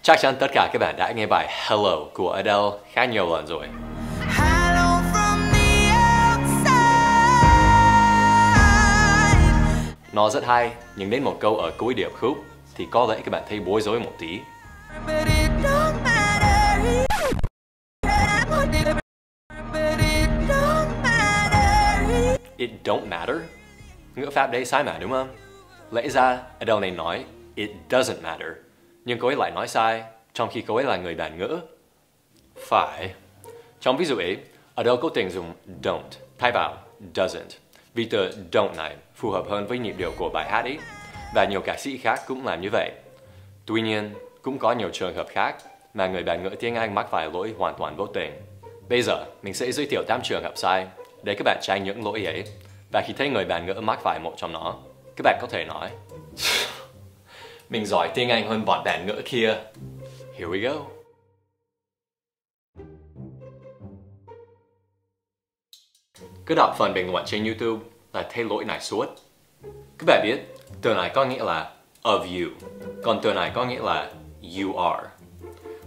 Chắc chắn tất cả các bạn đã nghe bài Hello của Adele khá nhiều lần rồi. Nó rất hay, nhưng đến một câu ở cuối điệp khúc thì có lẽ các bạn thấy bối rối một tí. It don't matter. Ngữ pháp đấy sai mà đúng không? Lẽ ra Adele này nói It doesn't matter. Nhưng cô ấy lại nói sai, trong khi cô ấy là người bản ngữ. Phải. Trong ví dụ ấy, Adele cố tình dùng don't thay vào doesn't. Vì từ don't này phù hợp hơn với nhịp điệu của bài hát ấy. Và nhiều ca sĩ khác cũng làm như vậy. Tuy nhiên, cũng có nhiều trường hợp khác mà người bản ngữ tiếng Anh mắc phải lỗi hoàn toàn vô tình. Bây giờ, mình sẽ giới thiệu 8 trường hợp sai để các bạn tránh những lỗi ấy. Và khi thấy người bản ngữ mắc phải một trong nó, các bạn có thể nói mình giỏi tiếng Anh hơn bọn bản ngữ kia. Here we go. Cứ đọc phần bình luận trên YouTube là thấy lỗi này suốt. Các bạn biết, từ này có nghĩa là of you, còn từ này có nghĩa là you are.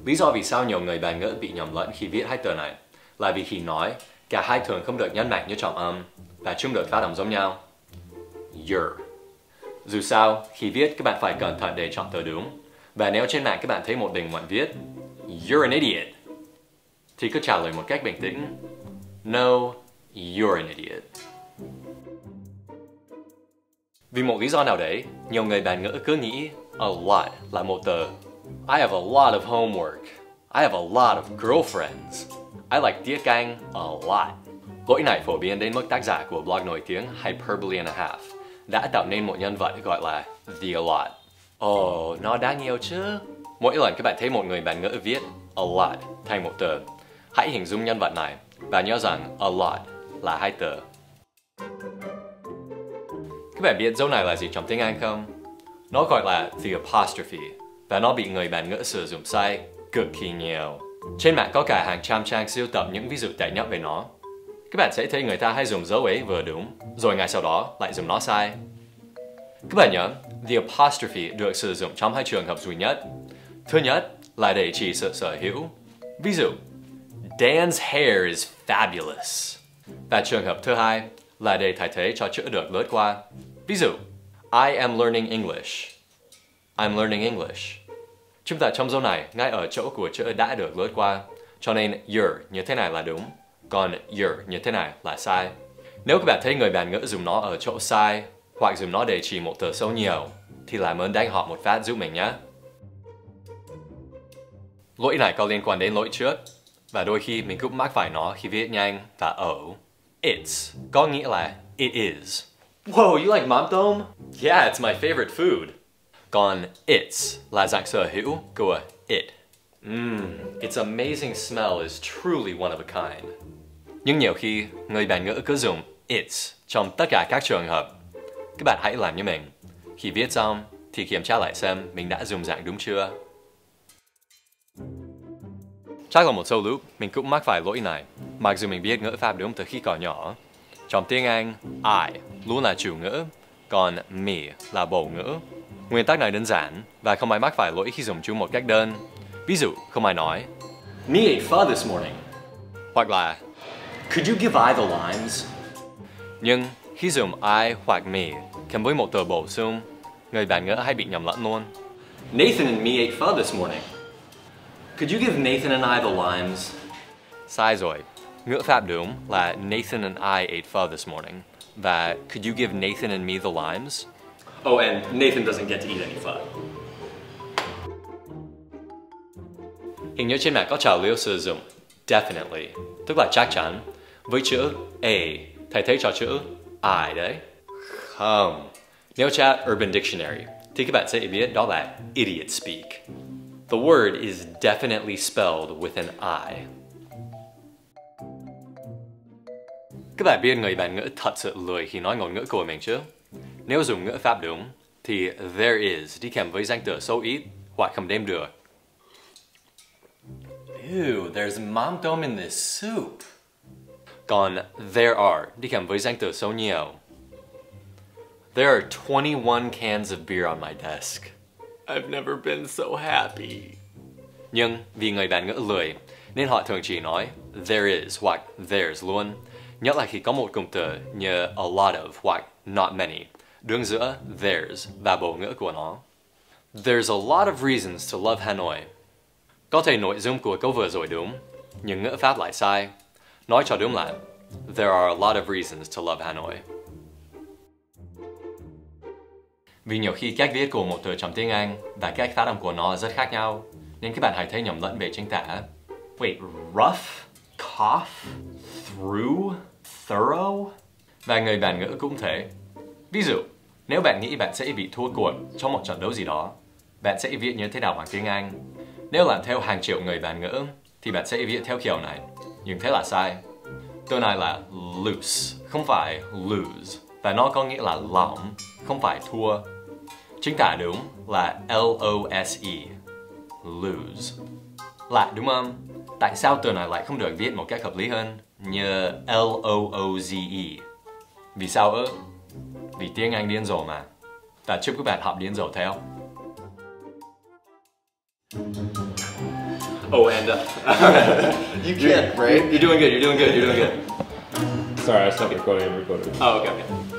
Lý do vì sao nhiều người bản ngữ bị nhầm lẫn khi viết hai từ này là vì khi nói, cả hai thường không được nhấn mạnh như trọng âm và chúng được phát âm giống nhau. You're. Dù sao, khi viết các bạn phải cẩn thận để chọn từ đúng. Và nếu trên mạng các bạn thấy một bình luận viết You're an idiot, thì cứ trả lời một cách bình tĩnh No, you're an idiot. Vì một lý do nào đấy, nhiều người bản ngữ cứ nghĩ a lot là một từ. I have a lot of homework. I have a lot of girlfriends. I like tiếng Anh a lot. Lỗi này phổ biến đến mức tác giả của blog nổi tiếng Hyperbole and a Half đã tạo nên một nhân vật gọi là The A Lot. Ồ, nó đáng yêu chứ. Mỗi lần các bạn thấy một người bản ngữ viết a lot thành một từ, hãy hình dung nhân vật này và nhớ rằng a lot là hai từ. Các bạn biết dấu này là gì trong tiếng Anh không? Nó gọi là the apostrophe và nó bị người bản ngữ sử dụng sai cực kỳ nhiều. Trên mạng có cả hàng trăm trang sưu tập những ví dụ tệ nhất về nó. Các bạn sẽ thấy người ta hay dùng dấu ấy vừa đúng, rồi ngay sau đó lại dùng nó sai. Các bạn nhớ, the apostrophe được sử dụng trong hai trường hợp duy nhất. Thứ nhất là để chỉ sự sở hữu. Ví dụ, Dan's hair is fabulous. Và trường hợp thứ hai là để thay thế cho chữ được lướt qua. Ví dụ, I am learning English. I'm learning English. Chúng ta trong dấu này ngay ở chỗ của chữ đã được lướt qua, cho nên you're như thế này là đúng, còn you're như thế này là sai. Nếu các bạn thấy người bản ngữ dùng nó ở chỗ sai, hoặc dùng nó để chỉ một từ số nhiều, thì làm ơn đánh họ một phát giúp mình nhé. Lỗi này có liên quan đến lỗi trước, và đôi khi mình cũng mắc phải nó khi viết nhanh và ẩu. It's có nghĩa là it is. Whoa, you like mom tôm? Yeah, it's my favorite food. Còn it's là dạng sở hữu của it. Its amazing smell is truly one of a kind. Nhưng nhiều khi, người bản ngữ cứ dùng it's trong tất cả các trường hợp. Các bạn hãy làm như mình. Khi viết xong, thì kiểm tra lại xem mình đã dùng dạng đúng chưa. Chắc là một số lúc mình cũng mắc phải lỗi này, mặc dù mình biết ngữ pháp đúng từ khi còn nhỏ. Trong tiếng Anh, I luôn là chủ ngữ, còn me là bổ ngữ. Nguyên tắc này đơn giản và không ai mắc phải lỗi khi dùng chúng một cách đơn. Ví dụ, không ai nói Me ate pho this morning, hoặc là Could you give I the limes? Nhưng khi dùng I hoặc me kèm với một từ bổ sung, người bản ngữ hay bị nhầm lẫn luôn. Nathan and me ate pho this morning. Could you give Nathan and I the limes? Sai rồi. Ngữ pháp đúng là Nathan and I ate pho this morning. Và could you give Nathan and me the limes? Oh, and Nathan doesn't get to eat any pho. Hình như trên mạng có trào lưu sử dụng definitely, tức là chắc chắn, với chữ A thay thế cho chữ I đấy. Không. Nếu tra Urban Dictionary thì các bạn sẽ biết đó là idiot speak. The word is definitely spelled with an I. Các bạn biết người bản ngữ thật sự lười khi nói ngôn ngữ của mình chứ? Nếu dùng ngữ pháp đúng, thì there is đi kèm với danh từ số ít hoặc không đếm được. Ew, there's mom tôm in this soup. Còn there are đi kèm với danh từ số nhiều. There are 21 cans of beer on my desk. I've never been so happy. Nhưng vì người bản ngữ lười, nên họ thường chỉ nói there is hoặc there's luôn. Nhất là khi có một cụm từ như a lot of hoặc not many, đứng giữa there's và bộ ngữ của nó. There's a lot of reasons to love Hanoi. Có thể nội dung của câu vừa rồi đúng, nhưng ngữ pháp lại sai. Nói cho đúng là there are a lot of reasons to love Hanoi. Vì nhiều khi cách viết của một từ trong tiếng Anh và cách phát âm của nó rất khác nhau, nên các bạn hãy thấy nhầm lẫn về chính tả. Wait, rough, cough, through, thorough. Và người bản ngữ cũng thế. Ví dụ, nếu bạn nghĩ bạn sẽ bị thua cuộc trong một trận đấu gì đó, bạn sẽ viết như thế nào bằng tiếng Anh? Nếu làm theo hàng triệu người bản ngữ, thì bạn sẽ viết theo kiểu này. Nhưng thế là sai. Từ này là loose, không phải lose. Và nó có nghĩa là lỏng, không phải thua. Chính tả đúng là L-O-S-E, lose. Lại đúng không? Tại sao từ này lại không được viết một cách hợp lý hơn như L-O-O-Z-E? Vì sao ư? Vì tiếng Anh điên rồ mà. Ta chúc các bạn học điên rồ theo. Oh, and You can't, right? You're doing good, you're doing good, you're doing good. Sorry, I stopped recording. Oh, okay.